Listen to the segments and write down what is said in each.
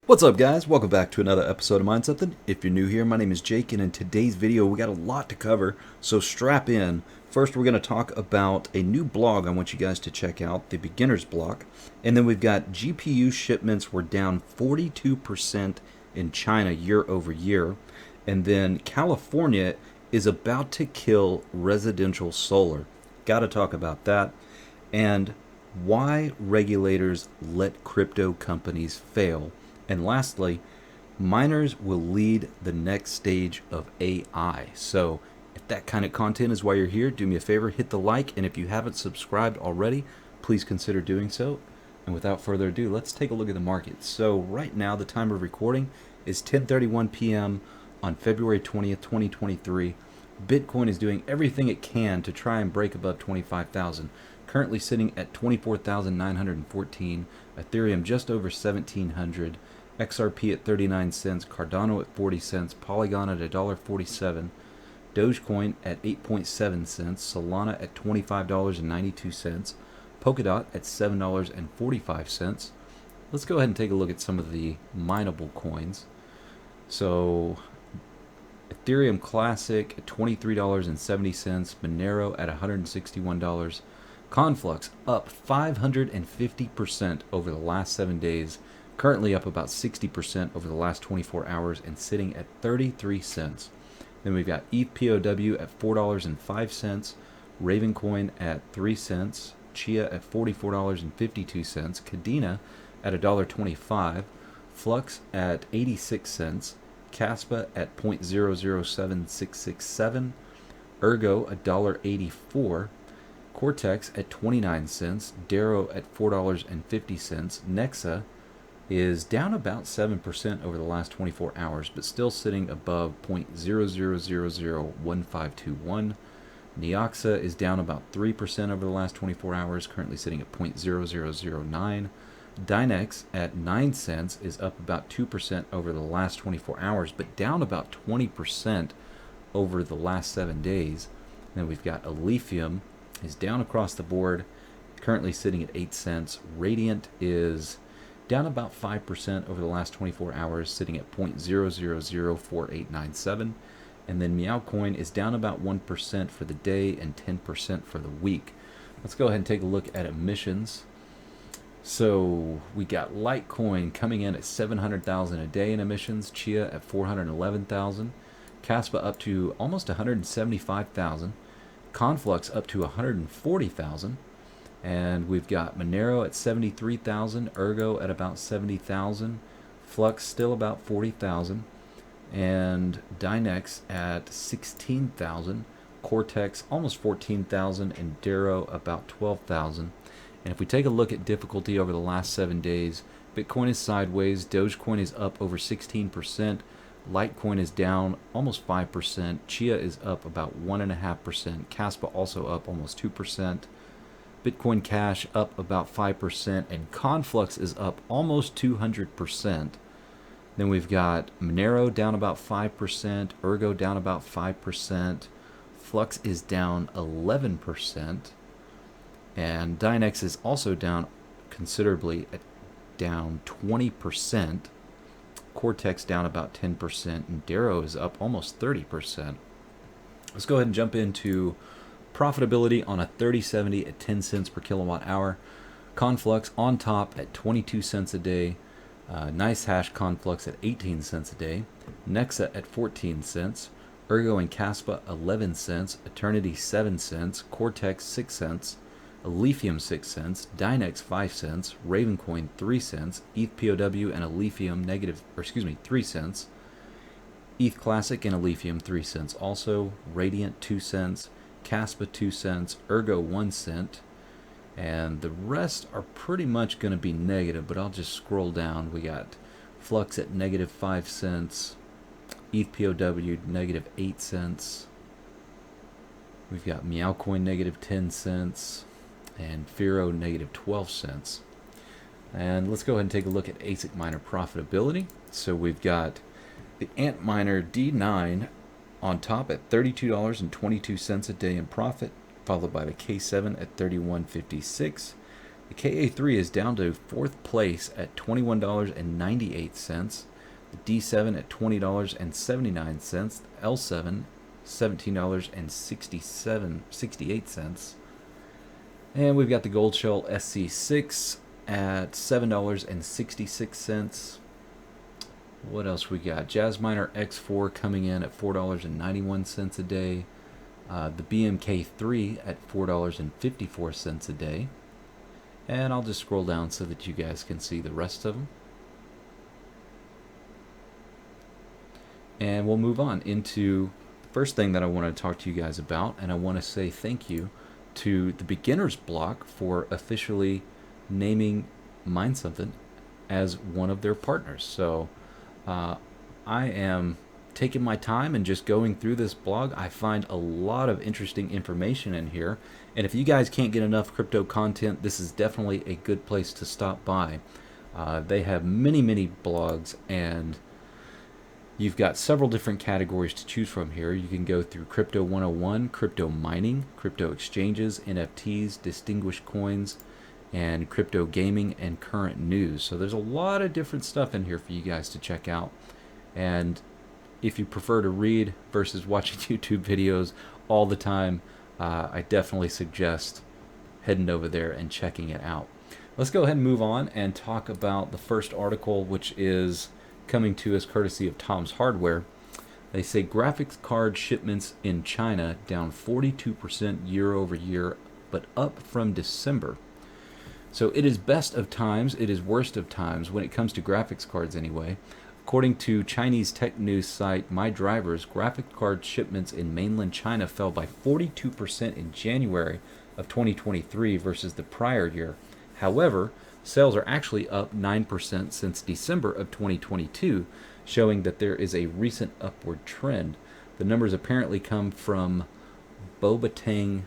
What's up, guys? Welcome back to another episode of Mind Something. If you're new here, my name is Jake, and in today's video we got a lot to cover, so strap in. First, we're going to talk about a new blog I want you guys to check out, the Beginner's Blog. And then we've got GPU shipments were down 42% in China year over year. And then California is about to kill residential solar. Got to talk about that. And why regulators let crypto companies fail. And lastly, miners will lead the next stage of AI. So if that kind of content is why you're here, do me a favor, hit the like. And if you haven't subscribed already, please consider doing so. And without further ado, let's take a look at the market. So right now, the time of recording is 10:31 p.m. on February 20th, 2023. Bitcoin is doing everything it can to try and break above 25,000. Currently sitting at 24,914. Ethereum just over 1,700. XRP at 39 cents, Cardano at 40 cents, Polygon at $1.47, Dogecoin at 8.7 cents, Solana at $25.92, Polkadot at $7.45. Let's go ahead and take a look at some of the mineable coins. So Ethereum Classic at $23.70, Monero at $161, Conflux up 550% over the last 7 days, currently up about 60% over the last 24 hours and sitting at 33 cents. Then we've got ETH POW at $4.05, Ravencoin at 3 cents, Chia at $44.52, Cadena at $1.25, Flux at 86 cents, Caspa at 0.007667, Ergo $1.84, Cortex at 29 cents, Darrow at $4.50, Nexa is down about 7% over the last 24 hours, but still sitting above 0.00001521. Neoxa is down about 3% over the last 24 hours, currently sitting at 0.0009. Dynex at 9 cents is up about 2% over the last 24 hours, but down about 20% over the last 7 days. Then we've got Alephium is down across the board, currently sitting at 8 cents. Radiant is down about 5% over the last 24 hours, sitting at 0.004897. And then Meowcoin is down about 1% for the day and 10% for the week. Let's go ahead and take a look at emissions. So we got Litecoin coming in at 700,000 a day in emissions, Chia at 411,000, Caspa up to almost 175,000, Conflux up to 140,000. And we've got Monero at 73,000, Ergo at about 70,000, Flux still about 40,000, and Dynex at 16,000, Cortex almost 14,000, and Darrow about 12,000. And if we take a look at difficulty over the last 7 days, Bitcoin is sideways, Dogecoin is up over 16%, Litecoin is down almost 5%, Chia is up about 1.5%, Caspa also up almost 2%, Bitcoin Cash up about 5%, and Conflux is up almost 200%. Then we've got Monero down about 5%, Ergo down about 5%, Flux is down 11%, and Dynex is also down considerably, at down 20%, Cortex down about 10%, and Darrow is up almost 30%. Let's go ahead and jump into profitability on a 3070 at 10 cents per kilowatt hour. Conflux on top at 22 cents a day. Nice Hash Conflux at 18 cents a day. Nexa at 14 cents. Ergo and Caspa 11 cents. Eternity 7 cents. Cortex 6 cents. Alephium 6 cents. Dynex 5 cents. Ravencoin 3 cents. ETH POW and Alephium 3 cents. ETH Classic and Alephium 3 cents also. Radiant 2 cents. Caspa 2 cents, Ergo 1 cent, and the rest are pretty much going to be negative, but I'll just scroll down. We got Flux at negative 5 cents, ETH POW negative 8 cents, we've got Meowcoin negative 10 cents, and Firo negative 12 cents. And let's go ahead and take a look at ASIC miner profitability. So we've got the Antminer D9 on top at $32.22 a day in profit, followed by the K7 at $31.56, The KA3 is down to fourth place at $21.98. The D7 at $20.79. The L7 $17.68. And we've got the Gold Shell SC6 at $7.66. What else we got? Antminer X4 coming in at $4.91 a day. The BMK3 at $4.54 a day. And I'll just scroll down so that you guys can see the rest of them. And we'll move on into the first thing that I want to talk to you guys about. And I want to say thank you to the Beginners Block for officially naming Mind Something as one of their partners. So I am taking my time and just going through this blog. I find a lot of interesting information in here. And if you guys can't get enough crypto content, this is definitely a good place to stop by. They have many blogs, and you've got several different categories to choose from here. You can go through Crypto 101, crypto mining, crypto exchanges, NFTs, distinguished coins, and crypto gaming and current news. So there's a lot of different stuff in here for you guys to check out. And if you prefer to read versus watching YouTube videos all the time, I definitely suggest heading over there and checking it out. Let's go ahead and move on and talk about the first article, which is coming to us courtesy of Tom's Hardware. They say graphics card shipments in China down 42% year over year, but up from December. So it is best of times, it is worst of times when it comes to graphics cards anyway. According to Chinese tech news site My Drivers, graphics card shipments in mainland China fell by 42% in January of 2023 versus the prior year. However, sales are actually up 9% since December of 2022, showing that there is a recent upward trend. The numbers apparently come from Bobantang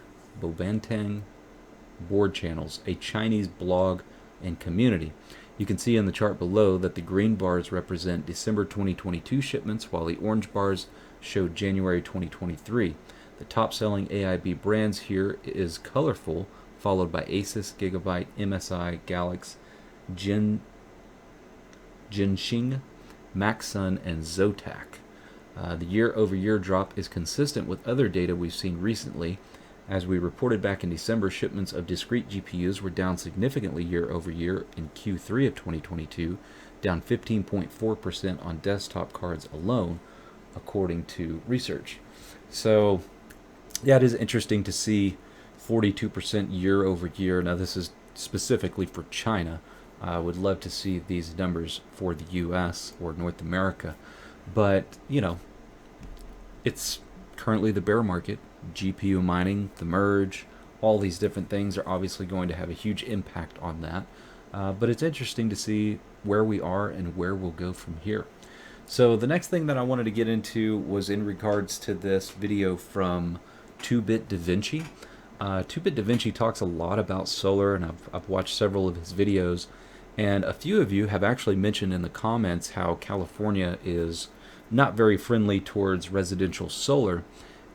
Board Channels, a Chinese blog and community. You can see in the chart below that the green bars represent December 2022 shipments, while the orange bars show January 2023. The top-selling AIB brands here is Colorful, followed by Asus, Gigabyte, MSI, Galax, Jinxing, Maxsun, and Zotac. The year-over-year drop is consistent with other data we've seen recently. As we reported back in December, shipments of discrete GPUs were down significantly year over year in Q3 of 2022, down 15.4% on desktop cards alone, according to research. So, yeah, it is interesting to see 42% year over year. Now, this is specifically for China. I would love to see these numbers for the US or North America. But, you know, it's currently the bear market. GPU mining, the merge, all these different things are obviously going to have a huge impact on that. But it's interesting to see where we are and where we'll go from here. So the next thing that I wanted to get into was in regards to this video from 2-Bit Da Vinci. 2-Bit Da Vinci talks a lot about solar, and I've watched several of his videos. And a few of you have actually mentioned in the comments how California is not very friendly towards residential solar.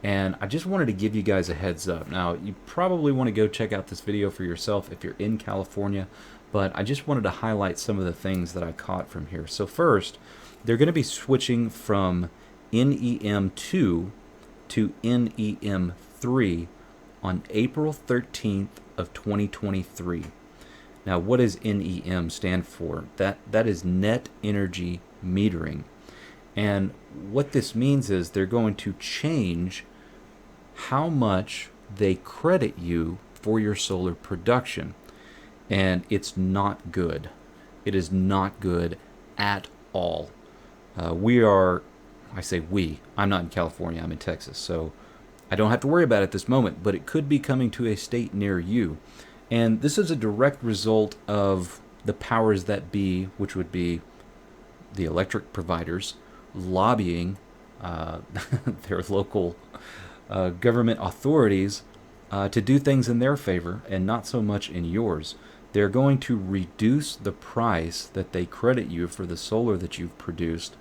And I just wanted to give you guys a heads up. Now, you probably want to go check out this video for yourself if you're in California, but I just wanted to highlight some of the things that I caught from here. So first, they're going to be switching from NEM2 to NEM3 on April 13th of 2023. Now, what does NEM stand for? That is net energy metering. And what this means is they're going to change how much they credit you for your solar production. And it's not good. It is not good at all. I say we, I'm not in California, I'm in Texas, so I don't have to worry about it at this moment, but it could be coming to a state near you. And this is a direct result of the powers that be, which would be the electric providers, lobbying their local government authorities to do things in their favor and not so much in yours. They're going to reduce the price that they credit you for the solar that you've produced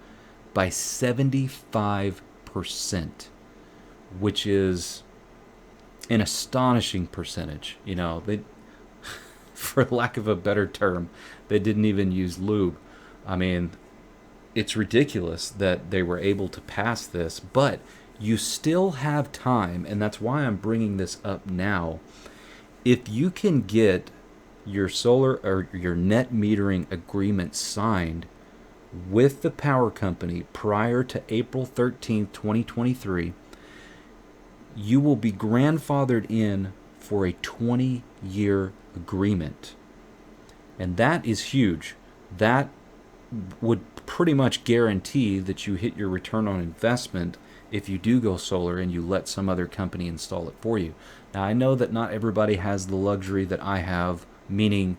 by 75%, which is an astonishing percentage. You know, for lack of a better term. They didn't even use lube. I mean, it's ridiculous that they were able to pass this, but you still have time, and that's why I'm bringing this up now. If you can get your solar or your net metering agreement signed with the power company prior to April 13th, 2023, you will be grandfathered in for a 20-year agreement. And that is huge. That would pretty much guarantee that you hit your return on investment if you do go solar and you let some other company install it for you. Now, I know that not everybody has the luxury that I have, meaning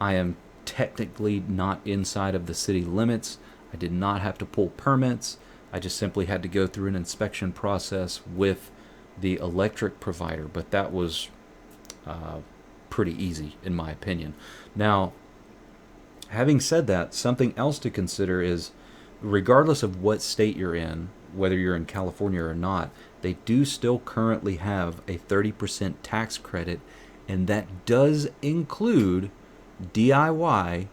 I am technically not inside of the city limits. I did not have to pull permits. I just simply had to go through an inspection process with the electric provider, but that was pretty easy in my opinion. Now, having said that, something else to consider is, regardless of what state you're in, whether you're in California or not, they do still currently have a 30% tax credit, and that does include DIY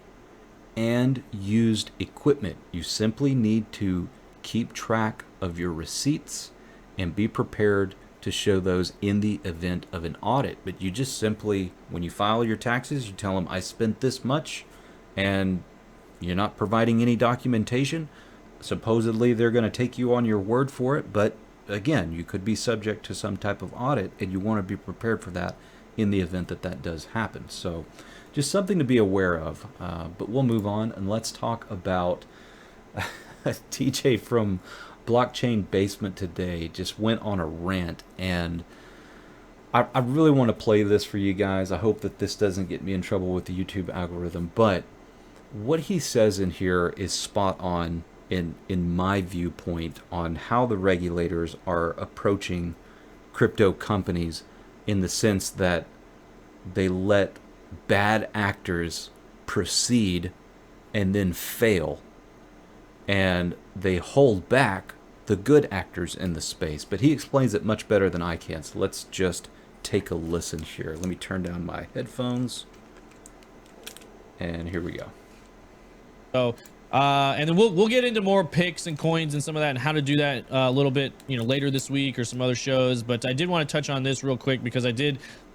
and used equipment. You simply need to keep track of your receipts and be prepared to show those in the event of an audit. But you just simply, when you file your taxes, you tell them I spent this much, and you're not providing any documentation. Supposedly they're going to take you on your word for it, but again, you could be subject to some type of audit, and you want to be prepared for that in the event that that does happen. So just something to be aware of. But we'll move on, and let's talk about TJ from Blockchain Basement today just went on a rant, and I really want to play this for you guys. I hope that this doesn't get me in trouble with the YouTube algorithm, but what he says in here is spot on in my viewpoint on how the regulators are approaching crypto companies, in the sense that they let bad actors proceed and then fail, and they hold back the good actors in the space. But he explains it much better than I can, so let's just take a listen here. Let me turn down my headphones, and here we go. So and then we'll get into more picks and coins and some of that, and how to do that a little bit, you know, later this week or some other shows. But I did want to touch on this real quick because I'm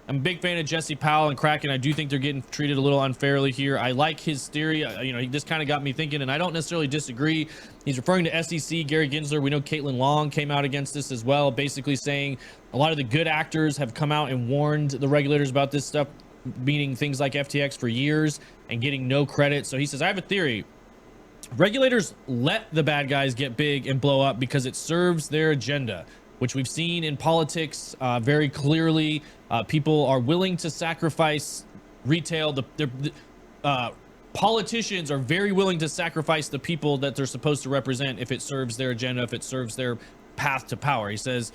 a big fan of Jesse Powell and Kraken. I do think they're getting treated a little unfairly here. I like his theory. You know, this kind of got me thinking, and I don't necessarily disagree. He's referring to SEC, Gary Gensler. We know Caitlin Long came out against this as well, basically saying a lot of the good actors have come out and warned the regulators about this stuff, meaning things like FTX for years, and getting no credit. So he says, I have a theory. Regulators let the bad guys get big and blow up because it serves their agenda, which we've seen in politics very clearly. People are willing to sacrifice retail. Politicians are very willing to sacrifice the people that they're supposed to represent if it serves their agenda, if it serves their path to power. He says,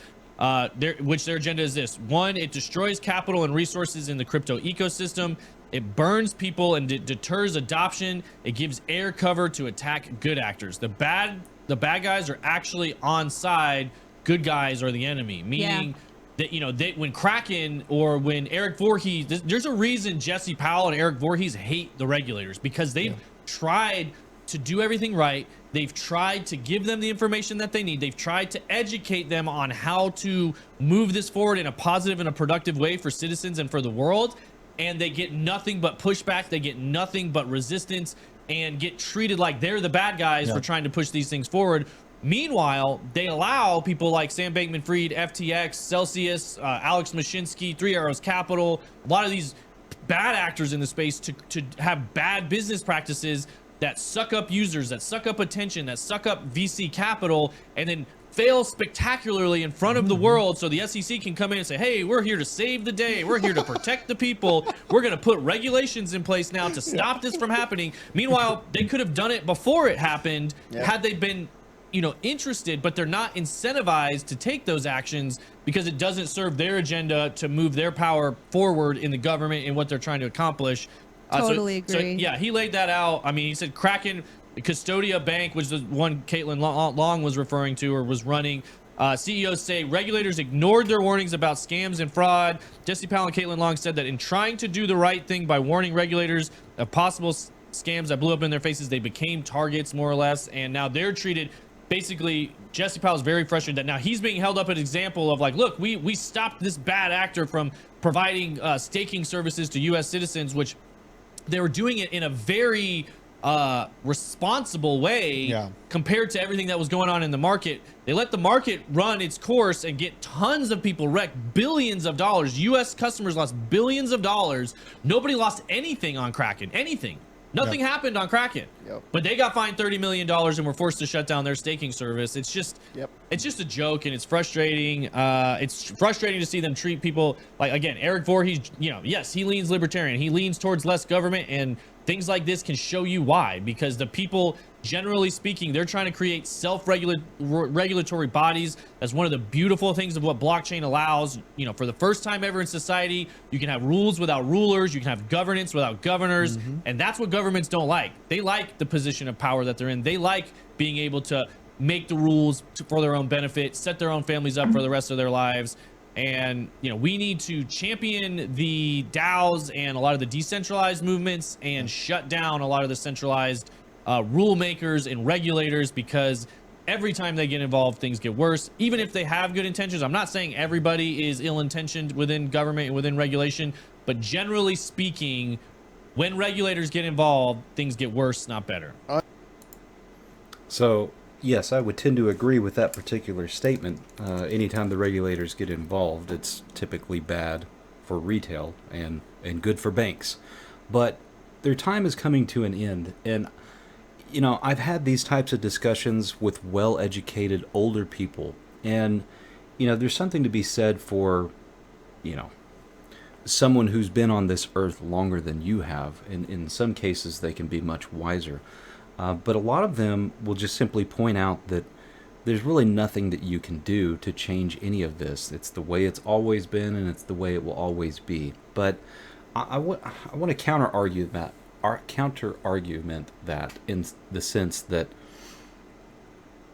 which their agenda is this. One, it destroys capital and resources in the crypto ecosystem. It burns people and deters adoption. It gives air cover to attack good actors. The bad guys are actually on side. Good guys are the enemy, meaning that, you know, when Kraken or when Eric Voorhees, there's a reason Jesse Powell and Eric Voorhees hate the regulators, because they've tried to do everything right. They've tried to give them the information that they need. They've tried to educate them on how to move this forward in a positive and a productive way for citizens and for the world. And they get nothing but pushback. They get nothing but resistance, and get treated like they're the bad guys for trying to push these things forward. Meanwhile, they allow people like Sam Bankman-Fried, FTX, Celsius, Alex Mashinsky, Three Arrows Capital, a lot of these bad actors in the space to have bad business practices that suck up users, that suck up attention, that suck up VC capital, and then fail spectacularly in front of the world, so the SEC can come in and say, hey, we're here to save the day. We're here to protect the people. We're going to put regulations in place now to stop this from happening. Meanwhile, they could have done it before it happened had they been, you know, interested, but they're not incentivized to take those actions because it doesn't serve their agenda to move their power forward in the government and what they're trying to accomplish. Totally agree. So, yeah, he laid that out. I mean, he said Kraken, Custodia Bank, which is the one Caitlin Long was referring to or was running, CEOs say regulators ignored their warnings about scams and fraud. Jesse Powell and Caitlin Long said that in trying to do the right thing by warning regulators of possible scams that blew up in their faces, they became targets more or less, and now they're treated. Basically, Jesse Powell is very frustrated that now he's being held up an example of like, look, we stopped this bad actor from providing staking services to U.S. citizens, which they were doing it in a very responsible way compared to everything that was going on in the market. They let the market run its course and get tons of people wrecked, billions of dollars. U.S. customers lost billions of dollars. Nobody lost anything on Kraken, anything. Nothing happened on Kraken, but they got fined $30 million and were forced to shut down their staking service. It's just, it's just a joke, and it's frustrating. It's frustrating to see them treat people like, again, Eric Voorhees, yes, he leans libertarian. He leans towards less government, and things like this can show you why, because the people, generally speaking, they're trying to create self-regulatory bodies. That's one of the beautiful things of what blockchain allows. For the first time ever in society, you can have rules without rulers. You can have governance without governors. And that's what governments don't like. They like the position of power that they're in. They like being able to make the rules for their own benefit, set their own families up for the rest of their lives. And we need to champion the DAOs and a lot of the decentralized movements and shut down a lot of the centralized rule makers and regulators, because every time they get involved, things get worse. Even if they have good intentions, I'm not saying everybody is ill-intentioned within government and within regulation, but generally speaking, when regulators get involved, things get worse, not better. So yes, I would tend to agree with that particular statement. Anytime the regulators get involved, it's typically bad for retail and good for banks. But their time is coming to an end. And, I've had these types of discussions with well-educated older people. And, there's something to be said for, someone who's been on this earth longer than you have. In some cases, they can be much wiser. But a lot of them will just simply point out that there's really nothing that you can do to change any of this. It's the way it's always been, and it's the way it will always be. But I want to counter-argument that in the sense that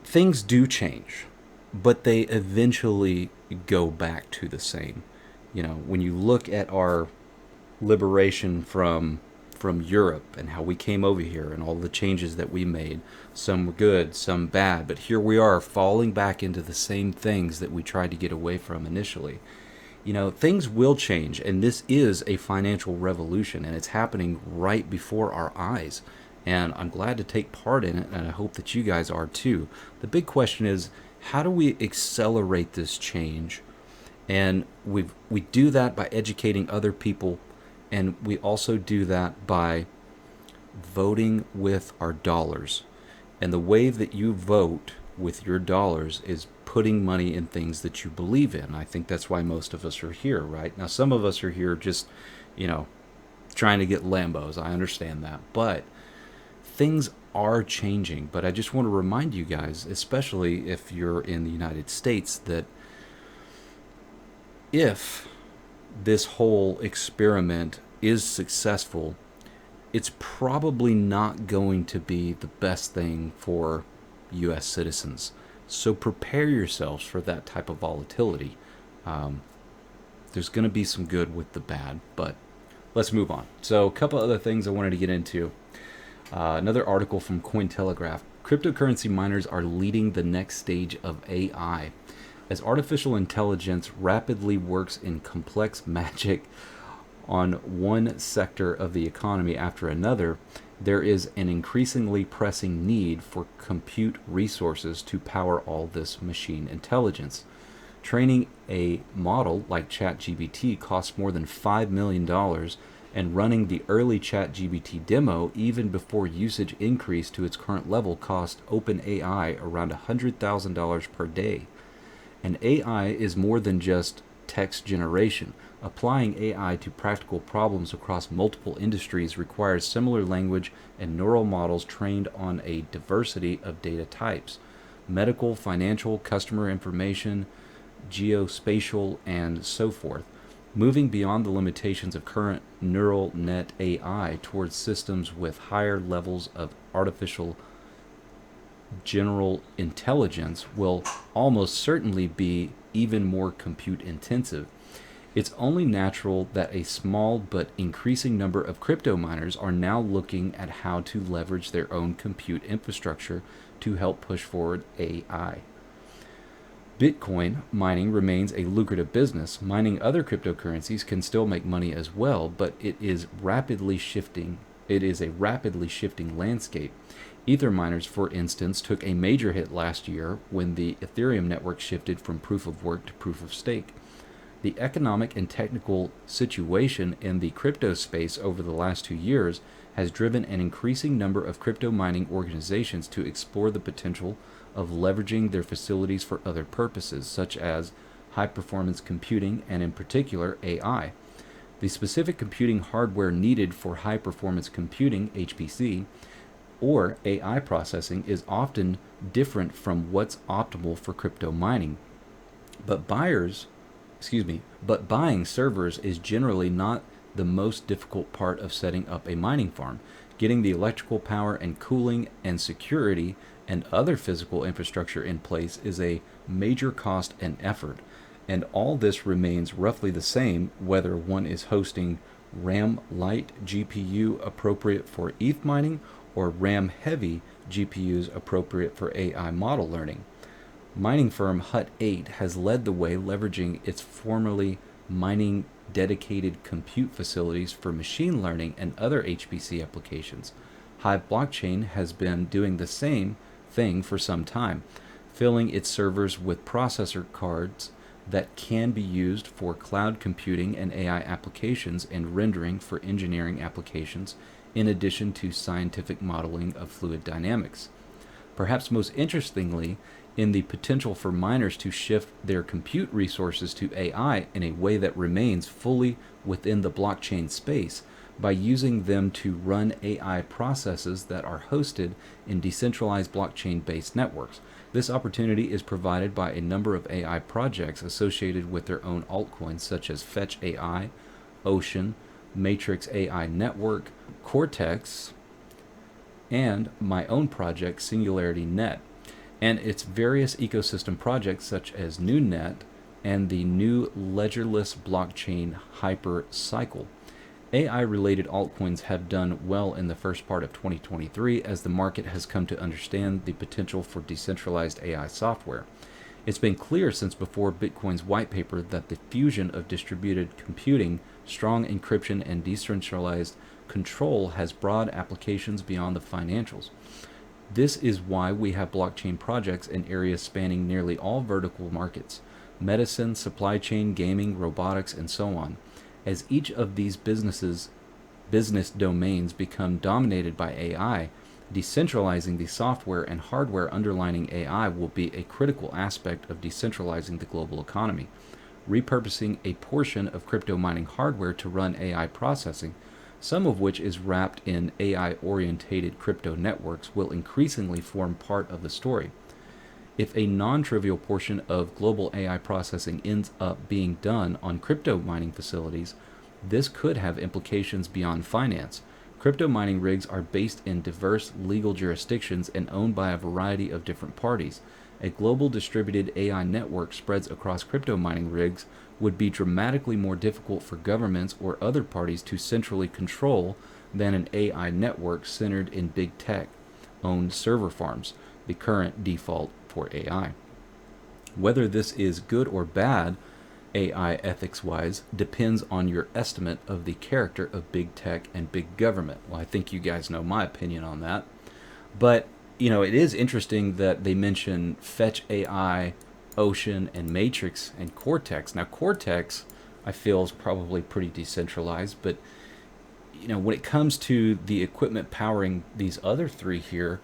things do change, but they eventually go back to the same. When you look at our liberation from Europe and how we came over here and all the changes that we made, some were good, some bad, but here we are falling back into the same things that we tried to get away from initially. Things will change, and this is a financial revolution, and it's happening right before our eyes, and I'm glad to take part in it, and I hope that you guys are too. The big question is, how do we accelerate this change? And we do that by educating other people. And we also do that by voting with our dollars. And the way that you vote with your dollars is putting money in things that you believe in. I think that's why most of us are here, right? Now, some of us are here just, trying to get Lambos. I understand that. But things are changing. But I just want to remind you guys, especially if you're in the United States, that if this whole experiment is successful, it's probably not going to be the best thing for U.S. citizens. So prepare yourselves for that type of volatility. There's going to be some good with the bad, but let's move on. So a couple other things I wanted to get into. Another article from Cointelegraph. Cryptocurrency miners are leading the next stage of AI. As artificial intelligence rapidly works in complex magic on one sector of the economy after another, there is an increasingly pressing need for compute resources to power all this machine intelligence. Training a model like ChatGPT costs more than $5 million, and running the early ChatGPT demo, even before usage increased to its current level, cost OpenAI around $100,000 per day. And AI is more than just text generation. Applying AI to practical problems across multiple industries requires similar language and neural models trained on a diversity of data types: medical, financial, customer information, geospatial, and so forth. Moving beyond the limitations of current neural net AI towards systems with higher levels of artificial general intelligence will almost certainly be even more compute intensive. It's only natural that a small but increasing number of crypto miners are now looking at how to leverage their own compute infrastructure to help push forward AI. Bitcoin mining remains a lucrative business. Mining other cryptocurrencies can still make money as well, but it is rapidly shifting. It is a rapidly shifting landscape. Ether miners, for instance, took a major hit last year when the Ethereum network shifted from proof of work to proof of stake. The economic and technical situation in the crypto space over the last 2 years has driven an increasing number of crypto mining organizations to explore the potential of leveraging their facilities for other purposes, such as high performance computing and, in particular, AI. The specific computing hardware needed for high performance computing, HPC, or AI processing is often different from what's optimal for crypto mining. But buying servers is generally not the most difficult part of setting up a mining farm. Getting the electrical power and cooling and security and other physical infrastructure in place is a major cost and effort. And all this remains roughly the same whether one is hosting RAM light GPU appropriate for ETH mining or RAM heavy GPUs appropriate for AI model learning. Mining firm Hut 8 has led the way, leveraging its formerly mining dedicated compute facilities for machine learning and other HPC applications. Hive Blockchain has been doing the same thing for some time, filling its servers with processor cards that can be used for cloud computing and AI applications and rendering for engineering applications, in addition to scientific modeling of fluid dynamics. Perhaps most interestingly, in the potential for miners to shift their compute resources to AI in a way that remains fully within the blockchain space by using them to run AI processes that are hosted in decentralized blockchain-based networks. This opportunity is provided by a number of AI projects associated with their own altcoins, such as Fetch AI, Ocean, Matrix AI Network, Cortex, and my own project, Singularity Net, and its various ecosystem projects such as NewNet and the new ledgerless blockchain Hypercycle. AI-related altcoins have done well in the first part of 2023 as the market has come to understand the potential for decentralized AI software. It's been clear since before Bitcoin's white paper that the fusion of distributed computing, strong encryption, and decentralized control has broad applications beyond the financials. This is why we have blockchain projects in areas spanning nearly all vertical markets: medicine, supply chain, gaming, robotics, and so on. As each of these business domains become dominated by AI, decentralizing the software and hardware underlying AI will be a critical aspect of decentralizing the global economy. Repurposing a portion of crypto mining hardware to run AI processing, some of which is wrapped in AI-orientated crypto networks, will increasingly form part of the story. If a non-trivial portion of global AI processing ends up being done on crypto mining facilities, this could have implications beyond finance. Crypto mining rigs are based in diverse legal jurisdictions and owned by a variety of different parties. A global distributed AI network spreads across crypto mining rigs would be dramatically more difficult for governments or other parties to centrally control than an AI network centered in big tech owned server farms, the current default for AI. Whether this is good or bad, AI ethics wise, depends on your estimate of the character of big tech and big government. Well, I think you guys know my opinion on that. But, it is interesting that they mention Fetch AI, Ocean, and Matrix, and Cortex. Now, Cortex, I feel, is probably pretty decentralized, but, when it comes to the equipment powering these other three here,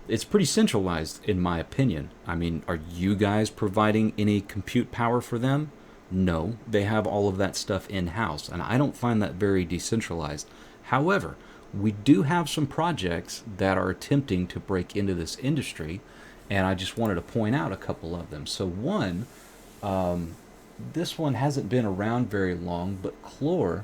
it's pretty centralized, in my opinion. I mean, are you guys providing any compute power for them? No, they have all of that stuff in-house, and I don't find that very decentralized. However, we do have some projects that are attempting to break into this industry, and I just wanted to point out a couple of them. So one, this one hasn't been around very long, but Clore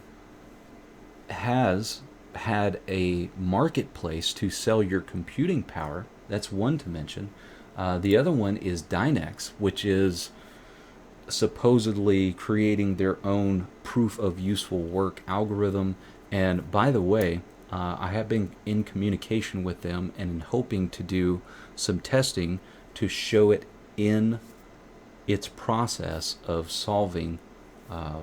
has had a marketplace to sell your computing power That's one to mention. The other one is Dynex, which is supposedly creating their own proof of useful work algorithm. And by the way, I have been in communication with them and hoping to do some testing to show it in its process of solving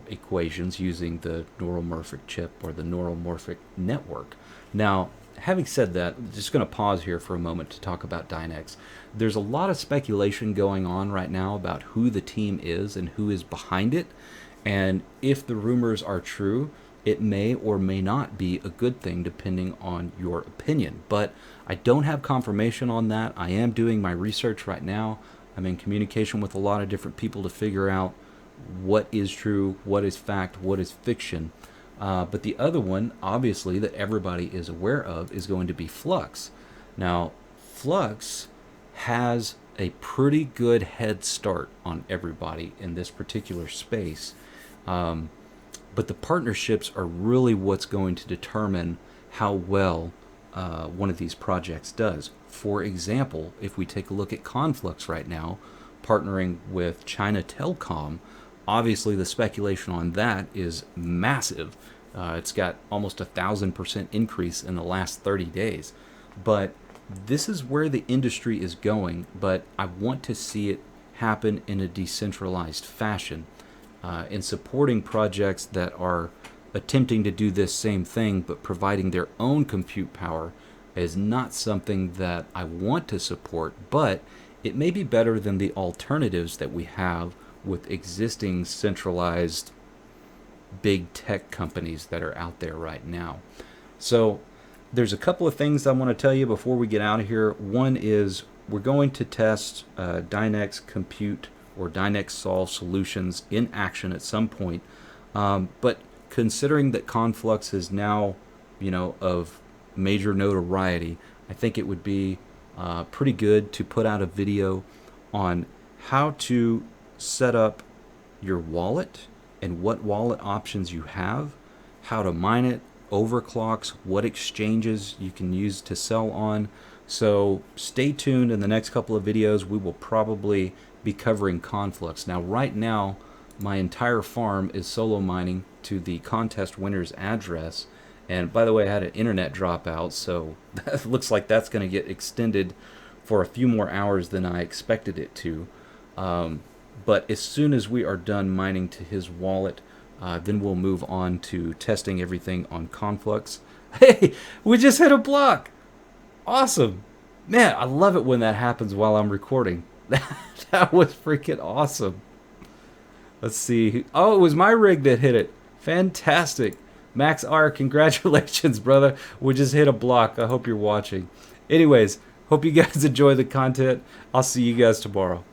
equations using the neuromorphic chip or the neuromorphic network. Now, having said that, I'm just going to pause here for a moment to talk about Dynex. There's a lot of speculation going on right now about who the team is and who is behind it. And if the rumors are true, it may or may not be a good thing depending on your opinion. But I don't have confirmation on that. I am doing my research right now. I'm in communication with a lot of different people to figure out what is true, what is fact, what is fiction. But the other one, obviously, that everybody is aware of is going to be Flux. Now, Flux has a pretty good head start on everybody in this particular space. But the partnerships are really what's going to determine how well one of these projects does. For example, if we take a look at Conflux right now, partnering with China Telecom, obviously the speculation on that is massive. It's got almost 1,000% increase in the last 30 days. But this is where the industry is going, but I want to see it happen in a decentralized fashion. In supporting projects that are attempting to do this same thing but providing their own compute power is not something that I want to support, but it may be better than the alternatives that we have with existing centralized big tech companies that are out there right now. So there's a couple of things I want to tell you before we get out of here. One is we're going to test Dynex Compute or Dynex Solve solutions in action at some point. But considering that Conflux is now, of major notoriety, I think it would be pretty good to put out a video on how to set up your wallet and what wallet options you have, how to mine it, overclocks, what exchanges you can use to sell on. So stay tuned. In the next couple of videos, we will probably be covering Conflux. Now, right now, my entire farm is solo mining to the contest winner's address. And by the way, I had an internet dropout, so that looks like that's going to get extended for a few more hours than I expected it to. But as soon as we are done mining to his wallet, then we'll move on to testing everything on Conflux. Hey, we just hit a block! Awesome! Man, I love it when that happens while I'm recording. That was freaking awesome. Let's see. Oh, it was my rig that hit it. Fantastic. Max R, congratulations, brother. We just hit a block. I hope you're watching. Anyways, hope you guys enjoy the content. I'll see you guys tomorrow.